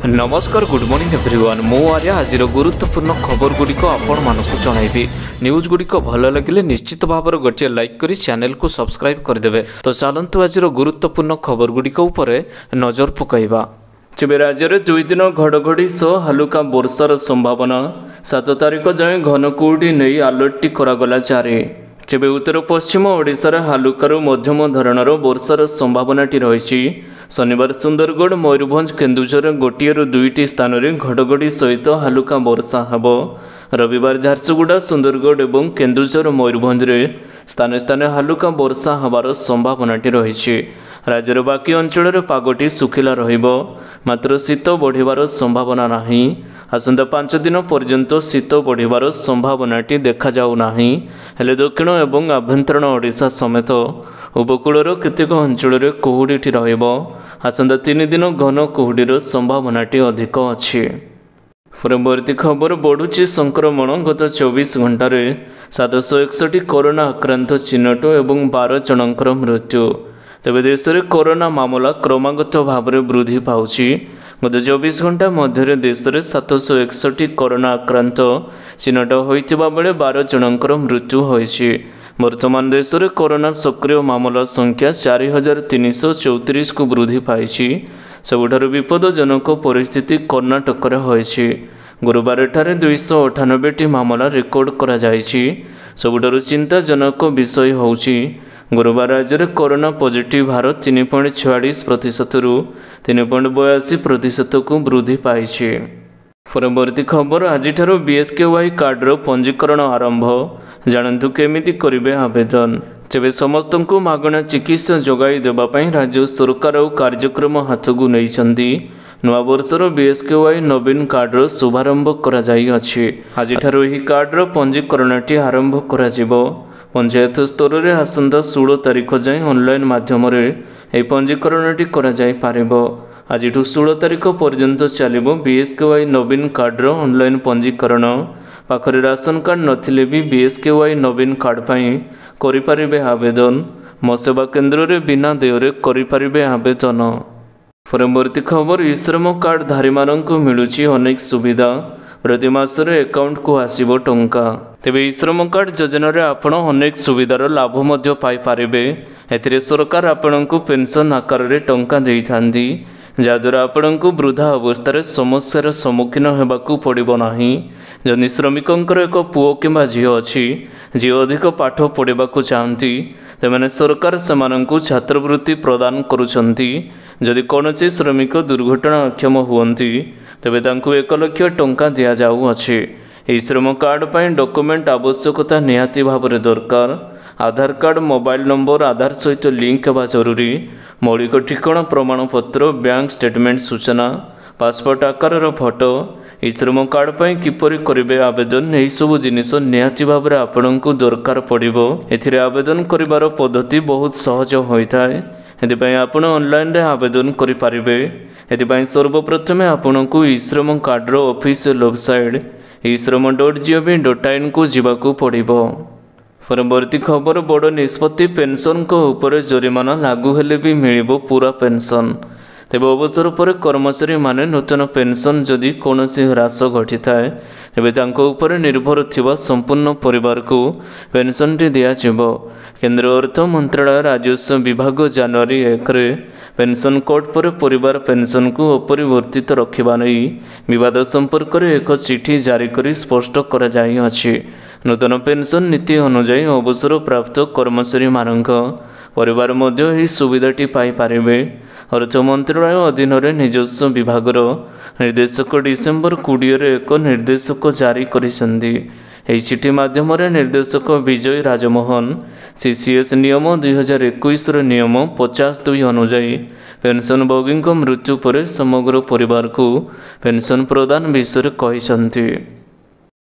नमस्कार good morning everyone मु आर्या आज गुरुत्वपूर्ण खबर गुड़िक आपण मानक जनइबी न्यूज गुड़िक भल लगे निश्चित भाव गोटे लाइक करी चैनल को सब्सक्राइब करदे। तो चलतु आज गुरुत्वपूर्ण खबर गुड़िक नजर पकाइबा। तेज राज्य में 2 दिन घड़घड़ी सह हालुका वर्षार संभावना 7 तारिख जाए घन कुहुड़ी नहीं अलर्ट करागला जारी। तेज उत्तर पश्चिम ओडिशार हालुकारु मध्यम धरणर वर्षार संभावनाटी रही। शनिवार सुंदरगढ़ मयूरभंज केन्दुझर गोटे रु 2टी स्थान में घड़घड़ी सहित हालुका वर्षा हेब। रविवार झारसुगुड़ा सुंदरगढ़ और केन्दुझर मयूरभंज स्थान स्थान हालुका वर्षा हबार संभावनाटी रही। राज्यर बाकी अंचल पागटी सुखिला रहिबो, मात्र शीत बढ़िबार संभावना नाही। आसंता 5 दिन पर्यंत शीत बढ़िबार संभावनाटी देखा जाऊ नाही। हेले दक्षिण एवं आभ्यंतरण ओडिशा समेत उपकूलर केतेक अंचल में कुहुड़ीटी रहिबो। आसंता 3 दिन घन कुहुड़ीर संभावनाटी अधिक अछि। परवर्ती खबर बढ़ुची संक्रमण गत 24 घंटे 761 कोरोना आक्रांत चिन्हट और 12 जनकर मृत्यु। तेज देश में कोरोना मामला क्रमागत भाव में वृद्धि पाउछि। गत 24 घंटा मध्य देश में 761 कोरोना आक्रांत चिन्हट होइतिबा बेले 12 जनकर मृत्यु होइछि। वर्तमान देश में कोरोना सक्रिय मामला संख्या 4334 को वृद्धि पाई। सबुठारु विपदजनक परिस्थिति कर्णाटक होइछि। गुरुवार ठारे 298टी मामला रेकर्ड करा जाइछि। सबुठारु चिंताजनक विषय होउछि गुरुवार राज्य में कोरोना पॉजिटिव हार 3.46% रु 3.82% को वृद्धि पाई। परवर्ती खबर आज बीएसकेवाई कार्डर पंजीकरण आरंभ। जानतु केमिति करिवे आवेदन। तेबे समस्त को मागणा चिकित्सा जोगाई देवाई राज्य सरकार और कार्यक्रम हाथ को नहीं। नवा वर्षर बीएसकेवाई नवीन कार्डर शुभारंभ करा जाई अछि। आज कार्डर पंजीकरणटी आरंभ करा जिवो। पंचायत स्तर में आसंता 16 तारिख जाए ऑनलाइन माध्यम पंजीकरणटी करा जाई पारिबो। आज 16 तारिख पर्यंत चलिबो बीएसकेवाई नवीन कार्डर ऑनलाइन पंजीकरण। पाखरे राशन कार्ड नथिले भी बीएसकेवाई नवीन कार्ड पाई करिपारिबे आवेदन। मो सेवा केन्द्र रे बिना देयरे करिपारिबे आवेदन। परवर्ती खबर ईश्रम कार्ड धारी माननकु मिलुची अनेक सुविधा। प्रति मासरे अकाउंट को आसीबो टंका। तेबे ईश्रम कार्ड योजना रे आपण अनेक सुविधार लाभ मध्य पाई पारिबे। एथिरे सरकार आपणको पेंशन आकार रे टंका देइथांती, जहाद्वारा आपणको वृद्धा अवस्था समस्यार सम्मुखीन हेबाकू पड़िबो नाही। जदि श्रमिकंकर एक पुओ किंबा झील अच्छी जी अधिक पाठ पढ़ाक चाहती तेमाने सरकार सेमानंकु छात्रवृत्ति प्रदान करुछंती। जदि कौनसी श्रमिक दुर्घटना अक्षम हुअंती तेबे तांकु 1 लाख टंका दिया जाउअछि। एही श्रम कार्ड पई डॉक्यूमेंट आवश्यकता निहाती भाबरे दरकार। आधार कार्ड, मोबाइल नंबर आधार सहित लिंक हेबा जरूरी। मौलिक ठिकाना प्रमाणपत्र, बैंक स्टेटमेंट सूचना, पासपोर्ट आकार फोटो। ई श्रम कार्ड पई किपरि करिवे आवेदन, एही सब जिनिस निहाती भाबरे आपनकु दरकार पड़िबो। एथिरे आवेदन करिवार पद्धति बहुत सहज होइथाय। एथिपाई आपण ऑनलाइन रे आवेदन करि पारिबे। एथिपाई सर्वप्रथमे आपनकु ई श्रम कार्डर ऑफिशियल वेबसाइट ishram.gov.in को जिबाकू पड़िबो। परवर्ती खबर बड़ निष्पत्ति पेंशन को ऊपर जरिमाना लागू हेले भी मिलिबो पूरा पेंशन। तेबे अवसर पर कर्मचारी माने नूतन पेंशन जदि कौनसी ह्रास घटी थाए तेबे तांको ऊपर निर्भर थिबा संपूर्ण परिवार को पेंशन टी दिया जिवो। केंद्र अर्थ मंत्रालय राजस्व विभाग जनवरी 1 रे पेंशन कोड पर परिवार पेंशन को अपरिवर्तित रखिबा नै विवाद संपर्क रे एक चिठी जारी करी स्पष्ट करा जाई अछि। नूतन पेंशन नीति अनुसार अवसर प्राप्त कर्मचारी मानक परिवार मध्य ही सुविधाटी पाई पारिबे। अर्थ मंत्रालय अधीन निजस्व विभागर निर्देशक डिसेम्बर 20 रे एक निर्देशक जारी करिसेंती। एही चिठी माध्यम निर्देशक विजय राजमोहन सीसीएस नियम 2021 नियम 52 अनुसार पेंशनभोगी मृत्यु पर समग्र परिवार को पेंशन प्रदान विषय कहिसेंती।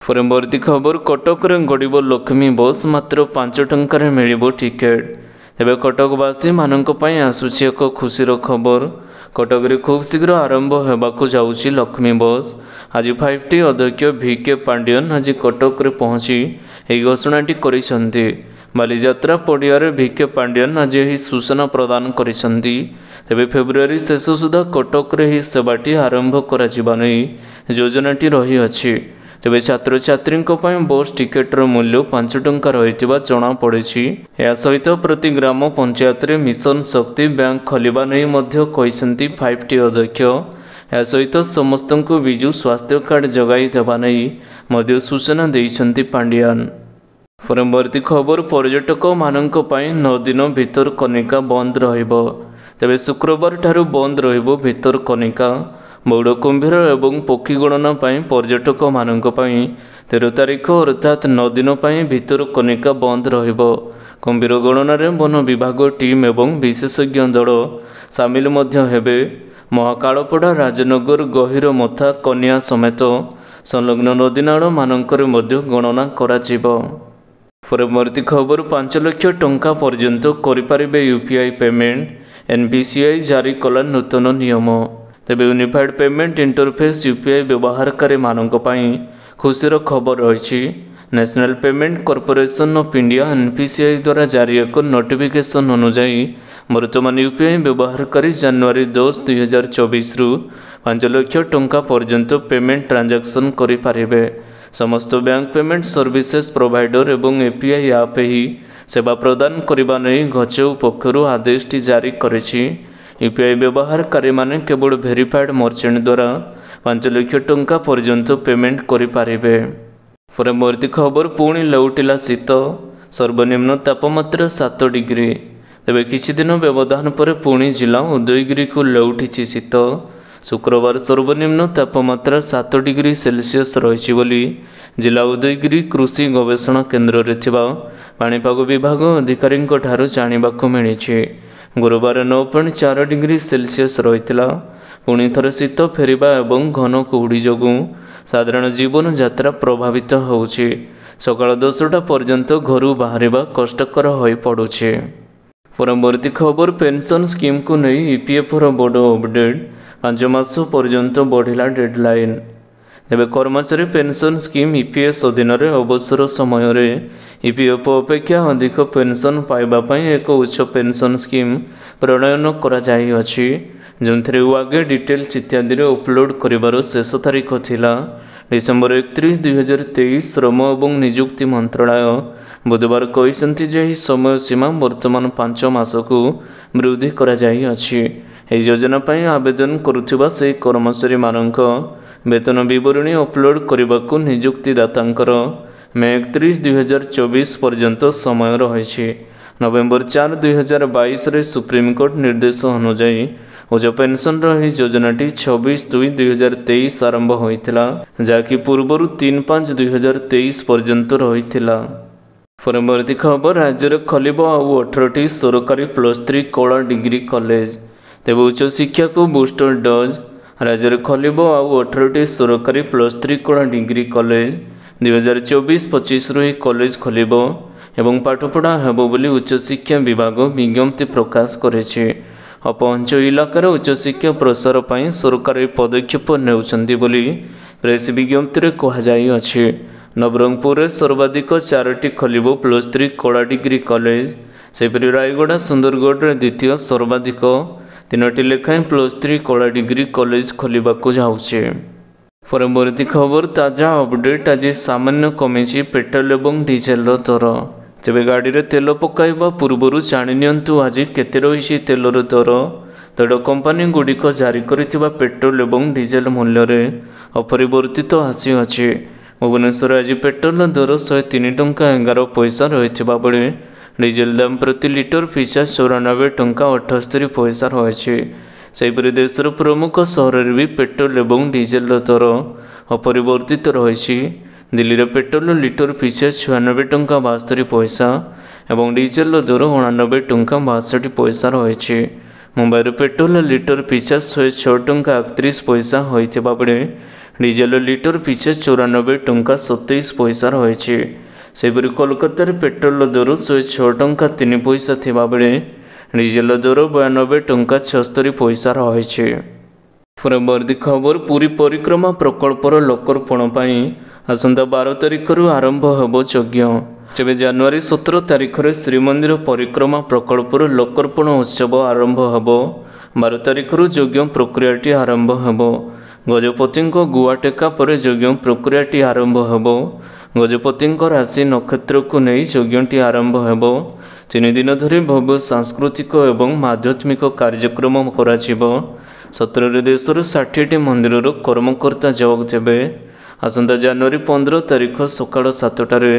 परवर्ती खबर कटक रे गड़िबो लक्ष्मी बस मात्र 5 टंकार मिलिबो टिकेट। तेबे कटकवासी मानक पई आसुछि एक खुशीर खबर। कटक रे खूब शीघ्र आरंभ हेबाकू जाउछि लक्ष्मी बस। आज 5T अध्यक्ष VK पांडियन आज कटक रे पहुंची एही घोषणाटी करिसेंती। बालीजात्रा पड़िया VK पांडियन आज यही सूचना प्रदान करिसेंती। ତେବେ ଫେବୃଆରୀ ଶେଷ ସୁଦ୍ଧା କଟକରେ ଏହି ସେବାଟି ଆରମ୍ଭ କରାଯିବା ନେଇ ଯୋଜନାଟି ରହିଅଛି। ତେବେ ଛାତ୍ରଛାତ୍ରୀଙ୍କ ପାଇଁ ବସ୍ ଟିକେଟର ମୂଲ୍ୟ 5 ଟଙ୍କା ରହିଥିବା ଜଣାପଡ଼ିଛି। ଏହା ସହିତ ପ୍ରତି ଗ୍ରାମ ପଞ୍ଚାୟତରେ ମିଶନ ଶକ୍ତି ବ୍ୟାଙ୍କ ଖୋଲିବା ନେଇ ମଧ୍ୟ କହିଛନ୍ତି 5T ଅଧ୍ୟକ୍ଷ। ଏହା ସହିତ ସମସ୍ତଙ୍କୁ ବିଜୁ ସ୍ୱାସ୍ଥ୍ୟ କାର୍ଡ ଯୋଗାଇ ଦେବା ନେଇ ମଧ୍ୟ ସୂଚନା ଦେଇଛନ୍ତି ପାଣ୍ଡିଆନ। ପରବର୍ତ୍ତୀ ଖବର, ପର୍ଯ୍ୟଟକମାନଙ୍କ ପାଇଁ 9 ଦିନ ଭିତରକନିକା ବନ୍ଦ ରହିବ। ତେବେ ଶୁକ୍ରବାର ଠାରୁ ବନ୍ଦ ରହିବ ଭିତରକନିକା। ବୌଡ଼ କୁମ୍ଭୀର ଏବଂ ପକ୍ଷୀ ଗଣନା ପାଇଁ ପର୍ଯ୍ୟଟକମାନଙ୍କ ପାଇଁ 13 ତାରିଖ ଅର୍ଥାତ୍ 9 ଦିନ ପାଇଁ ଭିତରକନିକା ବନ୍ଦ ରହିବ। କୁମ୍ଭୀର ଗଣନାରେ ବନ ବିଭାଗ ଟିମ୍ ଏବଂ ବିଶେଷଜ୍ଞ ଦଳ ସାମିଲ ମଧ୍ୟ ହେବେ। ମହାକାଳପଡ଼ା, ରାଜନଗର, ଗହିରମଥା, କନିଆ ସମେତ ସଂଲଗ୍ନ ନଦୀନାଳମାନଙ୍କରେ ମଧ୍ୟ ଗଣନା କରାଯିବ। ପରବର୍ତ୍ତୀ ଖବର, 5 ଲକ୍ଷ ଟଙ୍କା ପର୍ଯ୍ୟନ୍ତ କରିପାରିବେ UPI ପେମେଣ୍ଟ। NPCI ଜାରି କଲା ନୂତନ ନିୟମ। ତେବେ ୟୁନିଫାଏଡ୍ ପେମେଣ୍ଟ ଇଣ୍ଟରଫେସ୍ UPI ବ୍ୟବହାରକାରୀମାନଙ୍କ ପାଇଁ ଖୁସିର ଖବର ରହିଛି। National payment corporation of India NPCI ଦ୍ୱାରା ଜାରି ଏକ ନୋଟିଫିକେସନ ଅନୁଯାୟୀ ବର୍ତ୍ତମାନ UPI ବ୍ୟବହାରକାରୀ ଜାନୁଆରୀ 10, 2024ରୁ 5 ଲକ୍ଷ ଟଙ୍କା ପର୍ଯ୍ୟନ୍ତ ପେମେଣ୍ଟ ଟ୍ରାଞ୍ଜାକ୍ସନ୍ କରିପାରିବେ। ସମସ୍ତ ବ୍ୟାଙ୍କ ପେମେଣ୍ଟ ସର୍ଭିସେସ୍ ପ୍ରୋଭାଇଡର ଏବଂ API ଆପ୍ ଏହି ସେବା ପ୍ରଦାନ କରିବା ନେଇ ଘଚଉ ପକ୍ଷରୁ ଆଦେଶଟି ଜାରି କରିଛି। UPI ବ୍ୟବହାରକାରୀମାନେ କେବଳ ଭେରିଫାଏଡ୍ ମର୍ଚେଣ୍ଟ ଦ୍ୱାରା 5 ଲକ୍ଷ ଟଙ୍କା ପର୍ଯ୍ୟନ୍ତ ପେମେଣ୍ଟ କରିପାରିବେ। ପରବର୍ତ୍ତୀ ଖବର, ପୁଣି ଲେଉଟିଲା ଶୀତ। ସର୍ବନିମ୍ନ ତାପମାତ୍ରା 7 ଡିଗ୍ରୀ। ତେବେ କିଛି ଦିନ ବ୍ୟବଧାନ ପରେ ପୁଣି ଜିଲ୍ଲା ଉଦୟଗିରିକୁ ଲେଉଟିଛି ଶୀତ। ଶୁକ୍ରବାର ସର୍ବନିମ୍ନ ତାପମାତ୍ରା 7 ଡିଗ୍ରୀ ସେଲସିୟସ୍ ରହିଛି ବୋଲି ଜିଲ୍ଲା ଉଦୟଗିରି କୃଷି ଗବେଷଣା କେନ୍ଦ୍ରରେ ଥିବା ପାଣିପାଗ ବିଭାଗ ଅଧିକାରୀଙ୍କ ଠାରୁ ଜାଣିବାକୁ ମିଳିଛି। ଗୁରୁବାର 9.4 ଡିଗ୍ରୀ ସେଲସିୟସ୍ ରହିଥିଲା। ପୁଣି ଥରେ ଶୀତ ଫେରିବା ଏବଂ ଘନ କୁହୁଡ଼ି ଯୋଗୁଁ ସାଧାରଣ ଜୀବନଯାତ୍ରା ପ୍ରଭାବିତ ହେଉଛି। ସକାଳ 10ଟା ପର୍ଯ୍ୟନ୍ତ ଘରୁ ବାହାରିବା କଷ୍ଟକର ହୋଇପଡ଼ୁଛି। ପରବର୍ତ୍ତୀ ଖବର, ପେନ୍ସନ ସ୍କିମ୍କୁ ନେଇ EPFର ବଡ଼ ଅପଡେଟ୍। 5 ମାସ ପର୍ଯ୍ୟନ୍ତ ବଢ଼ିଲା ଡେଡ୍ଲାଇନ୍। ଏବେ କର୍ମଚାରୀ ପେନ୍ସନ ସ୍କିମ୍ EPS ଅଧୀନରେ ଅବସର ସମୟରେ EPF ଅପେକ୍ଷା ଅଧିକ ପେନ୍ସନ ପାଇବା ପାଇଁ ଏକ ଉଚ୍ଚ ପେନ୍ସନ ସ୍କିମ୍ ପ୍ରଣୟନ କରାଯାଇଅଛି, ଯେଉଁଥିରେ ୱାଗେ ଡିଟେଲ୍ସ ଇତ୍ୟାଦିରେ ଅପଲୋଡ୍ କରିବାର ଶେଷ ତାରିଖ ଥିଲା ଡିସେମ୍ବର 31, 2023। ଶ୍ରମ ଏବଂ ନିଯୁକ୍ତି ମନ୍ତ୍ରଣାଳୟ ବୁଧବାର କହିଛନ୍ତି ଯେ ଏହି ସମୟ ସୀମା ବର୍ତ୍ତମାନ 5 ମାସକୁ ବୃଦ୍ଧି କରାଯାଇଅଛି। ଏହି ଯୋଜନା ପାଇଁ ଆବେଦନ କରୁଥିବା ସେହି କର୍ମଚାରୀମାନଙ୍କ ବେତନ ବିବରଣୀ ଅପଲୋଡ୍ କରିବାକୁ ନିଯୁକ୍ତିଦାତାଙ୍କର ମେ 31, 2024 ପର୍ଯ୍ୟନ୍ତ ସମୟ ରହିଛି। ନଭେମ୍ବର 4, 2022ରେ ସୁପ୍ରିମକୋର୍ଟ ନିର୍ଦ୍ଦେଶ ଅନୁଯାୟୀ ଉଚ୍ଚ ପେନ୍ସନର ଏହି ଯୋଜନାଟି 26/2/2023 ଆରମ୍ଭ ହୋଇଥିଲା, ଯାହାକି ପୂର୍ବରୁ 3/5/2023 ପର୍ଯ୍ୟନ୍ତ ରହିଥିଲା। ପରବର୍ତ୍ତୀ ଖବର, ରାଜ୍ୟରେ ଖୋଲିବ ଆଉ 18ଟି ସରକାରୀ +3 କଳା ଡିଗ୍ରୀ କଲେଜ। ତେବେ ଉଚ୍ଚଶିକ୍ଷାକୁ ବୁଷ୍ଟର ଡୋଜ୍। ରାଜ୍ୟରେ ଖୋଲିବ ଆଉ 18ଟି ସରକାରୀ +3 କଳା ଡିଗ୍ରୀ କଲେଜ। 2024-25ରୁ ଏହି କଲେଜ ଖୋଲିବ ଏବଂ ପାଠପଢ଼ା ହେବ ବୋଲି ଉଚ୍ଚଶିକ୍ଷା ବିଭାଗ ବିଜ୍ଞପ୍ତି ପ୍ରକାଶ କରିଛି। ଅପହଞ୍ଚ ଇଲାକାରେ ଉଚ୍ଚଶିକ୍ଷା ପ୍ରସାର ପାଇଁ ସରକାର ଏହି ପଦକ୍ଷେପ ନେଉଛନ୍ତି ବୋଲି ପ୍ରେସ୍ ବିଜ୍ଞପ୍ତିରେ କୁହାଯାଇଅଛି। ନବରଙ୍ଗପୁରରେ ସର୍ବାଧିକ 4ଟି ଖୋଲିବ +3 କଳା ଡିଗ୍ରୀ କଲେଜ। ସେହିପରି ରାୟଗଡ଼ା, ସୁନ୍ଦରଗଡ଼ରେ ଦ୍ୱିତୀୟ ସର୍ବାଧିକ 3ଟି ଲେଖାଏଁ +3 କଳା ଡିଗ୍ରୀ କଲେଜ ଖୋଲିବାକୁ ଯାଉଛି। ପରବର୍ତ୍ତୀ ଖବର, ତାଜା ଅପଡେଟ୍। ଆଜି ସାମାନ୍ୟ କମିଛି ପେଟ୍ରୋଲ ଏବଂ ଡିଜେଲର ଦର। ତେବେ ଗାଡ଼ିରେ ତେଲ ପକାଇବା ପୂର୍ବରୁ ଜାଣି ନିଅନ୍ତୁ ଆଜି କେତେ ରହିଛି ତେଲର ଦର। ତେଳ କମ୍ପାନୀଗୁଡ଼ିକ ଜାରି କରିଥିବା ପେଟ୍ରୋଲ ଏବଂ ଡିଜେଲ ମୂଲ୍ୟରେ ଅପରିବର୍ତ୍ତିତ ଆସିଅଛି। ଭୁବନେଶ୍ୱରରେ ଆଜି ପେଟ୍ରୋଲ ଦର 103 ଟଙ୍କା 11 ପଇସା ରହିଥିବା ବେଳେ ଡିଜେଲ ଦାମ ପ୍ରତି ଲିଟର ପିଛା 94 ଟଙ୍କା 78 ପଇସା ରହିଛି। ସେହିପରି ଦେଶର ପ୍ରମୁଖ ସହରରେ ବି ପେଟ୍ରୋଲ ଏବଂ ଡିଜେଲର ଦର ଅପରିବର୍ତ୍ତିତ ରହିଛି। ଦିଲ୍ଲୀରେ ପେଟ୍ରୋଲ ଲିଟର ପିଛା 96 ଟଙ୍କା 72 ପଇସା ଏବଂ ଡିଜେଲର ଦର 89 ଟଙ୍କା 62 ପଇସା ରହିଛି। ମୁମ୍ବାଇରେ ପେଟ୍ରୋଲ ଲିଟର ପିଛା 106 ଟଙ୍କା 31 ପଇସା ହୋଇଥିବା ବେଳେ ଡିଜେଲ ଲିଟର ପିଛା 94 ଟଙ୍କା 27 ପଇସା ରହିଛି। ସେହିପରି କୋଲକାତାରେ ପେଟ୍ରୋଲ ଦର 106 ଟଙ୍କା 3 ପଇସା ଥିବାବେଳେ ଡିଜେଲ ଦର 92 ଟଙ୍କା 76 ପଇସା ରହିଛି। ପରବର୍ତ୍ତୀ ଖବର, ପୁରୀ ପରିକ୍ରମା ପ୍ରକଳ୍ପର ଲୋକାର୍ପଣ ପାଇଁ ଆସନ୍ତା 12 ତାରିଖରୁ ଆରମ୍ଭ ହେବ ଯଜ୍ଞ। ତେବେ ଜାନୁଆରୀ 17 ତାରିଖରେ ଶ୍ରୀମନ୍ଦିର ପରିକ୍ରମା ପ୍ରକଳ୍ପର ଲୋକାର୍ପଣ ଉତ୍ସବ ଆରମ୍ଭ ହେବ। 12 ତାରିଖରୁ ଯଜ୍ଞ ପ୍ରକ୍ରିୟାଟି ଆରମ୍ଭ ହେବ। ଗଜପତିଙ୍କ ଗୁଆ ଟେକା ପରେ ଯଜ୍ଞ ପ୍ରକ୍ରିୟାଟି ଆରମ୍ଭ ହେବ। ଗଜପତିଙ୍କ ରାଶି ନକ୍ଷତ୍ରକୁ ନେଇ ଯଜ୍ଞଟି ଆରମ୍ଭ ହେବ। 3 ଦିନ ଧରି ଭବ୍ୟ ସାଂସ୍କୃତିକ ଏବଂ ଆଧ୍ୟାତ୍ମିକ କାର୍ଯ୍ୟକ୍ରମ କରାଯିବ। 17ରେ ଦେଶର 60ଟି ମନ୍ଦିରର କର୍ମକର୍ତ୍ତା ଯୋଗ ଦେବେ। ଆସନ୍ତା ଜାନୁଆରୀ 15 ତାରିଖ ସକାଳ 7ଟାରେ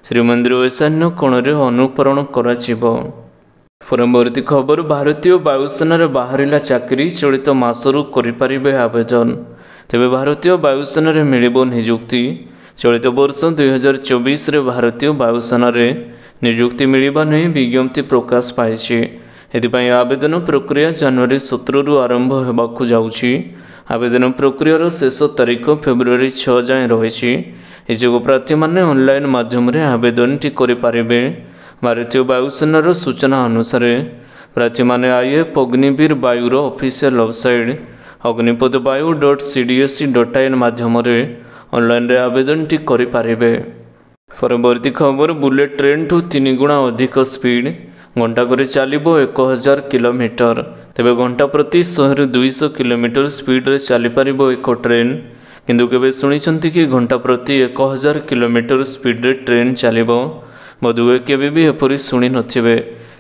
ଶ୍ରୀମନ୍ଦିର ଈଶାନ୍ୟ କୋଣରେ ଅନୁପରଣ କରାଯିବ। ପରବର୍ତ୍ତୀ ଖବର, ଭାରତୀୟ ବାୟୁସେନାରେ ବାହାରିଲା ଚାକିରି, ଚଳିତ ମାସରୁ କରିପାରିବେ ଆବେଦନ। ତେବେ ଭାରତୀୟ ବାୟୁସେନାରେ ମିଳିବ ନିଯୁକ୍ତି। ଚଳିତ ବର୍ଷ 2024ରେ ଭାରତୀୟ ବାୟୁସେନାରେ ନିଯୁକ୍ତି ମିଳିବା ନେଇ ବିଜ୍ଞପ୍ତି ପ୍ରକାଶ ପାଇଛି। ଏଥିପାଇଁ ଆବେଦନ ପ୍ରକ୍ରିୟା ଜାନୁଆରୀ 17ରୁ ଆରମ୍ଭ ହେବାକୁ ଯାଉଛି। ଆବେଦନ ପ୍ରକ୍ରିୟାର ଶେଷ ତାରିଖ ଫେବୃଆରୀ 6 ଯାଏଁ ରହିଛି। ଇଚ୍ଛୁକ ପ୍ରାର୍ଥୀମାନେ ଅନଲାଇନ୍ ମାଧ୍ୟମରେ ଆବେଦନଟି କରିପାରିବେ। ଭାରତୀୟ ବାୟୁସେନାର ସୂଚନା ଅନୁସାରେ ପ୍ରାର୍ଥୀମାନେ IF ଅଗ୍ନିବୀର ବାୟୁର ଅଫିସିଆଲ ୱେବସାଇଟ୍ agnipodvayu.cdsc.in ମାଧ୍ୟମରେ ଅନଲାଇନ୍ରେ ଆବେଦନଟି କରିପାରିବେ। ପରବର୍ତ୍ତୀ ଖବର, ବୁଲେଟ୍ ଟ୍ରେନ୍ଠୁ 3 ଗୁଣା ଅଧିକ ସ୍ପିଡ୍, ଘଣ୍ଟାକରେ ଚାଲିବ 1000 କିଲୋମିଟର। ତେବେ ଘଣ୍ଟା ପ୍ରତି 100ରୁ 200 କିଲୋମିଟର ସ୍ପିଡ୍ରେ ଚାଲିପାରିବ ଏକ ଟ୍ରେନ୍। କିନ୍ତୁ କେବେ ଶୁଣିଛନ୍ତି କି ଘଣ୍ଟା ପ୍ରତି 1000 କିଲୋମିଟର ସ୍ପିଡ୍ରେ ଟ୍ରେନ୍ ଚାଲିବ? ବୋଧହୁଏ କେବେ ବି ଏପରି ଶୁଣି ନଥିବେ।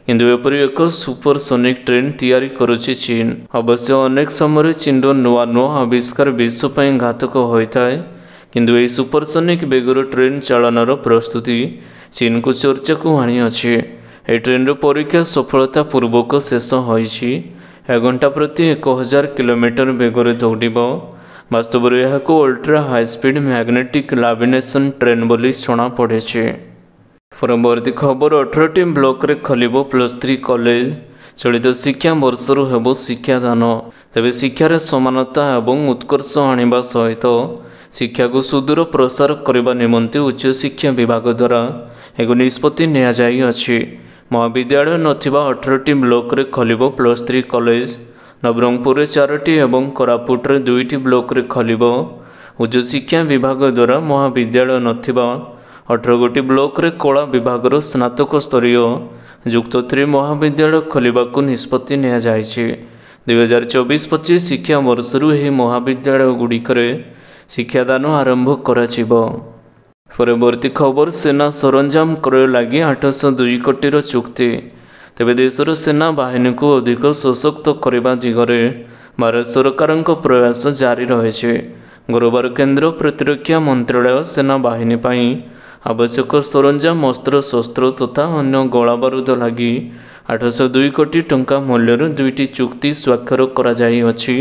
କିନ୍ତୁ ଏପରି ଏକ ସୁପରସୋନିକ୍ ଟ୍ରେନ୍ ତିଆରି କରୁଛି ଚୀନ୍। ଅବଶ୍ୟ ଅନେକ ସମୟରେ ଚୀନର ନୂଆ ନୂଆ ଆବିଷ୍କାର ବିଶ୍ୱ ପାଇଁ ଘାତକ ହୋଇଥାଏ। କିନ୍ତୁ ଏହି ସୁପରସୋନିକ୍ ବେଗର ଟ୍ରେନ୍ ଚାଳନାର ପ୍ରସ୍ତୁତି ଚୀନକୁ ଚର୍ଚ୍ଚାକୁ ଆଣିଅଛି। ଏହି ଟ୍ରେନ୍ର ପରୀକ୍ଷା ସଫଳତାପୂର୍ବକ ଶେଷ ହୋଇଛି। ଏହା ଘଣ୍ଟା ପ୍ରତି 1000 କିଲୋମିଟର ବେଗରେ ଦୌଡ଼ିବ। ବାସ୍ତବରେ ଏହାକୁ ultra high speed magnetic lamination train ବୋଲି ଜଣାପଡ଼ିଛି। ପରବର୍ତ୍ତୀ ଖବର, 18ଟି ବ୍ଲକରେ ଖୋଲିବ +3 କଲେଜ। ଚଳିତ ଶିକ୍ଷା ବର୍ଷରୁ ହେବ ଶିକ୍ଷାଦାନ। ତେବେ ଶିକ୍ଷାରେ ସମାନତା ଏବଂ ଉତ୍କର୍ଷ ଆଣିବା ସହିତ ଶିକ୍ଷାକୁ ସୁଦୂର ପ୍ରସାର କରିବା ନିମନ୍ତେ ଉଚ୍ଚଶିକ୍ଷା ବିଭାଗ ଦ୍ୱାରା ଏକ ନିଷ୍ପତ୍ତି ନିଆଯାଇଅଛି। ମହାବିଦ୍ୟାଳୟ ନଥିବା 18ଟି ବ୍ଲକରେ ଖୋଲିବ +3 କଲେଜ। ନବରଙ୍ଗପୁରରେ 4ଟି ଏବଂ କୋରାପୁଟରେ 2ଟି ବ୍ଲକରେ ଖୋଲିବ। ଉଚ୍ଚଶିକ୍ଷା ବିଭାଗ ଦ୍ୱାରା ମହାବିଦ୍ୟାଳୟ ନଥିବା 18ଗୋଟି ବ୍ଲକରେ କଳା ବିଭାଗର ସ୍ନାତକ ସ୍ତରୀୟ ଯୁକ୍ତ 3 ମହାବିଦ୍ୟାଳୟ ଖୋଲିବାକୁ ନିଷ୍ପତ୍ତି ନିଆଯାଇଛି। 2024-25 ଶିକ୍ଷାବର୍ଷରୁ ଏହି ମହାବିଦ୍ୟାଳୟଗୁଡ଼ିକରେ ଶିକ୍ଷାଦାନ ଆରମ୍ଭ କରାଯିବ। ପରବର୍ତ୍ତୀ ଖବର, ସେନା ସରଞ୍ଜାମ କ୍ରୟ ଲାଗି 802 କୋଟିର ଚୁକ୍ତି। ତେବେ ଦେଶର ସେନା ବାହିନୀକୁ ଅଧିକ ସଶକ୍ତ କରିବା ଦିଗରେ ଭାରତ ସରକାରଙ୍କ ପ୍ରୟାସ ଜାରି ରହିଛି। ଗୁରୁବାର କେନ୍ଦ୍ର ପ୍ରତିରକ୍ଷା ମନ୍ତ୍ରାଳୟ ସେନାବାହିନୀ ପାଇଁ ଆବଶ୍ୟକ ସରଞ୍ଜାମ, ଅସ୍ତ୍ରଶସ୍ତ୍ର ତଥା ଅନ୍ୟ ଗୋଳାବାରୁଦ ଲାଗି 802 କୋଟି ଟଙ୍କା ମୂଲ୍ୟର 2ଟି ଚୁକ୍ତି ସ୍ୱାକ୍ଷର କରାଯାଇଅଛି।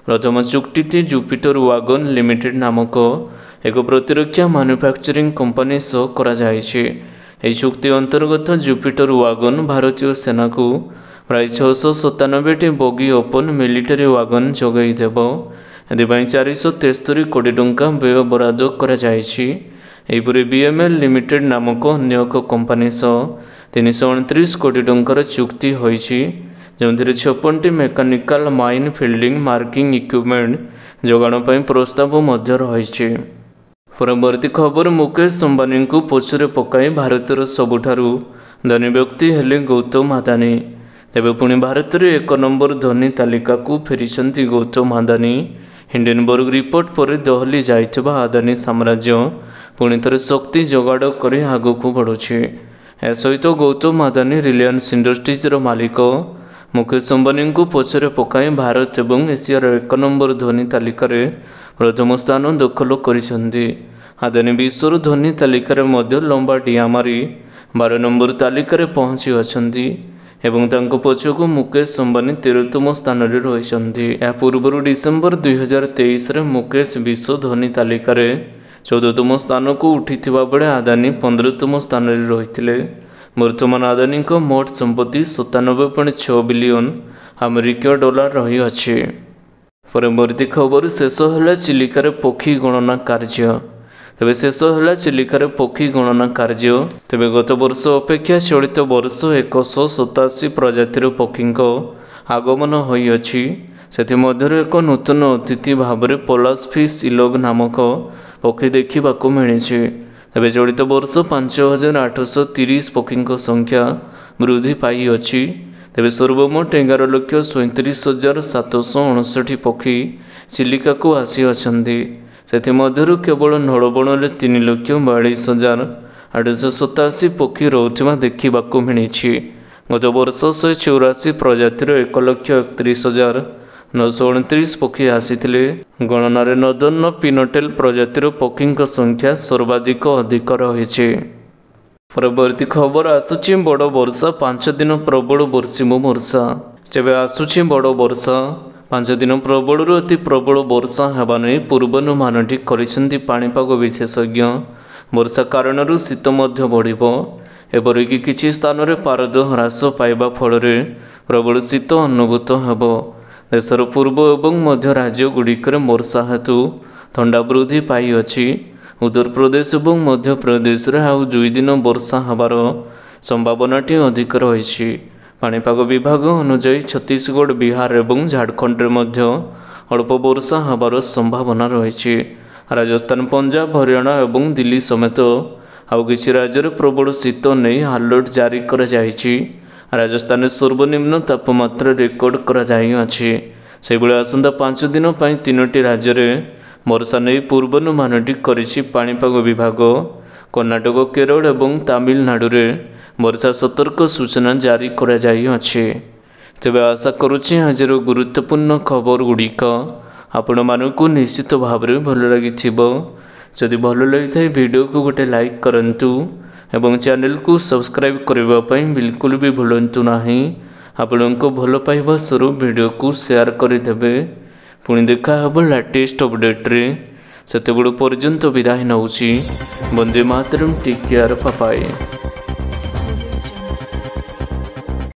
ପ୍ରଥମ ଚୁକ୍ତିଟି ଜୁପିଟର ୱାଗନ ଲିମିଟେଡ୍ ନାମକ ଏକ ପ୍ରତିରକ୍ଷା ମାନୁଫ୍ୟାକ୍ଚରିଂ କମ୍ପାନୀ ସହ କରାଯାଇଛି। ଏହି ଚୁକ୍ତି ଅନ୍ତର୍ଗତ ଜୁପିଟର ୱାଗନ ଭାରତୀୟ ସେନାକୁ ପ୍ରାୟ 697ଟି ବଗି ଓପନ ମିଲିଟାରୀ ୱାଗନ ଯୋଗାଇ ଦେବ। ଏଥିପାଇଁ 473 କୋଟି ଟଙ୍କା ବ୍ୟୟ ବରାଦ କରାଯାଇଛି। ଏହିପରି BML ଲିମିଟେଡ୍ ନାମକ ଅନ୍ୟ ଏକ କମ୍ପାନୀ ସହ 329 କୋଟି ଟଙ୍କାର ଚୁକ୍ତି ହୋଇଛି, ଯେଉଁଥିରେ 56ଟି mechanical mine fielding marking equipment ଯୋଗାଣ ପାଇଁ ପ୍ରସ୍ତାବ ମଧ୍ୟ ରହିଛି। ପରବର୍ତ୍ତୀ ଖବର, ମୁକେଶ ଅମ୍ବାନୀଙ୍କୁ ପଛରେ ପକାଇ ଭାରତର ସବୁଠାରୁ ଧନୀ ବ୍ୟକ୍ତି ହେଲେ ଗୌତମ ଆଦାନୀ। ତେବେ ପୁଣି ଭାରତରେ 1 ନମ୍ବର ଧନୀ ତାଲିକାକୁ ଫେରିଛନ୍ତି ଗୌତମ ଆଦାନୀ। ହିଣ୍ଡେନବର୍ଗ ରିପୋର୍ଟ ପରେ ଦୋହଲି ଯାଇଥିବା ଆଦାନୀ ସାମ୍ରାଜ୍ୟ ପୁଣି ଥରେ ଶକ୍ତି ଯୋଗାଡ଼ କରି ଆଗକୁ ବଢ଼ୁଛି। ଏହା ସହିତ ଗୌତମ ଆଦାନୀ ରିଲାଏନ୍ସ ଇଣ୍ଡଷ୍ଟ୍ରିଜର ମାଲିକ ମୁକେଶ ଅମ୍ବାନୀଙ୍କୁ ପଛରେ ପକାଇ ଭାରତ ଏବଂ ଏସିଆର 1 ନମ୍ବର ଧନୀ ତାଲିକାରେ ପ୍ରଥମ ସ୍ଥାନ ଦଖଲ କରିଛନ୍ତି। ଆଦାନୀ ବିଶ୍ୱର ଧନୀ ତାଲିକାରେ ମଧ୍ୟ ଲମ୍ବା ଡିଆଁ ମାରି 12 ନମ୍ବର ତାଲିକାରେ ପହଞ୍ଚିଅଛନ୍ତି ଏବଂ ତାଙ୍କ ପଛକୁ ମୁକେଶ ଅମ୍ବାନୀ 13ତମ ସ୍ଥାନରେ ରହିଛନ୍ତି। ଏହା ପୂର୍ବରୁ ଡିସେମ୍ବର 2023ରେ ମୁକେଶ ବିଶ୍ୱ ଧନୀ ତାଲିକାରେ 14ତମ ସ୍ଥାନକୁ ଉଠିଥିବା ବେଳେ ଆଦାନୀ 15ତମ ସ୍ଥାନରେ ରହିଥିଲେ। ବର୍ତ୍ତମାନ ଆଦାନୀଙ୍କ ମୋଟ ସମ୍ପତ୍ତି 97.6 ବିଲିୟନ ଆମେରିକୀୟ ଡଲାର ରହିଅଛି। ପରବର୍ତ୍ତୀ ଖବର, ଶେଷ ହେଲା ଚିଲିକାରେ ପକ୍ଷୀ ଗଣନା କାର୍ଯ୍ୟ। ତେବେ ଶେଷ ହେଲା ଚିଲିକାରେ ପକ୍ଷୀ ଗଣନା କାର୍ଯ୍ୟ। ତେବେ ଗତ ବର୍ଷ ଅପେକ୍ଷା ଚଳିତ ବର୍ଷ 187 ପ୍ରଜାତିର ପକ୍ଷୀଙ୍କ ଆଗମନ ହୋଇଅଛି। ସେଥିମଧ୍ୟରୁ ଏକ ନୂତନ ଅତିଥି ଭାବରେ ପଲାଶ ଫିସ୍ ଇଲଗ ନାମକ ପକ୍ଷୀ ଦେଖିବାକୁ ମିଳିଛି। ତେବେ ଚଳିତ ବର୍ଷ 5830 ପକ୍ଷୀଙ୍କ ସଂଖ୍ୟା ବୃଦ୍ଧି ପାଇଅଛି। तेबे सर्वमोट 11,37,759 पक्षी चिलिका को आसी अछंती। सेथिमध्यरु केवल नळबणरे 3,42,887 पक्षी रहुथिबा देखिबाकू मिलिछि। गत वर्ष 184 प्रजातिर 1,31,929 पक्षी आसीथिले। गणनारे नदन पिनटेल प्रजातिर पक्षीଙ୍କ संख्या सर्वाधिक अधिक रहिछि। परवर्ती खबर आसुछि बड़ वर्षा 5 दिन प्रबल वर्षिम वर्षा। जेबे आसुछि बड़ वर्षा 5 दिन प्रबल अति प्रबल वर्षा हेबा नै पूर्वानुमानटी करिसेंती पाणीपाग विशेषज्ञ। वर्षा कारणरू शीत मध्य बढ़िबो। एपरिक किछि स्थान रे पारद ह्रास पाइबा फलरे प्रबल शीत अनुभूत हेबो। देशर पूर्व एवं मध्य राज्य गुड़िकर वर्षा हेतु ठंडा वृद्धि पाई अछि। उत्तर प्रदेश और मध्य प्रदेश रे आउ 2 दिन वर्षा हबार संभावनाटी अधिक रही। पाणीपाग विभाग अनुसार छत्तीसगढ़ बिहार और झारखंड रे मध्य अल्प वर्षा हबार संभावना रही। राजस्थान पंजाब हरियाणा और दिल्ली समेत आउ किछि राज्य रे प्रबल शीत नहीं अलर्ट जारी कर जायछि। राजस्थान में सर्वनिम्न तापमात्रा रेकर्ड करा जाई अछि। सेबळे आसंता 5 दिन पई 3टी राज्य रे वर्षा नहीं पूर्वानुमानटी करिछि पाणीपाग विभाग। कर्णाटक केरल और तमिलनाडु रे वर्षा सतर्क सूचना जारी करा जाई अछि। तेबे आशा करुछि आजिर गुरुत्वपूर्ण खबर गुड़िक आपण मानकु निश्चित भाव में भल लगिथिबो। जदि भल लगिथाय वीडियो को गोटे लाइक करंतु एवं चैनल को सब्सक्राइब करबा पई बिल्कुल भी भूलंतु नाही। आपनको भल पाइबा स्वरूप वीडियो को शेयर करदेबे। पुणी देखा हब लेटेस्ट अपडेट रे। सेतेबेळु पर्यंत विदाय नउछि। वंदे मातरम। Take care. Bye bye.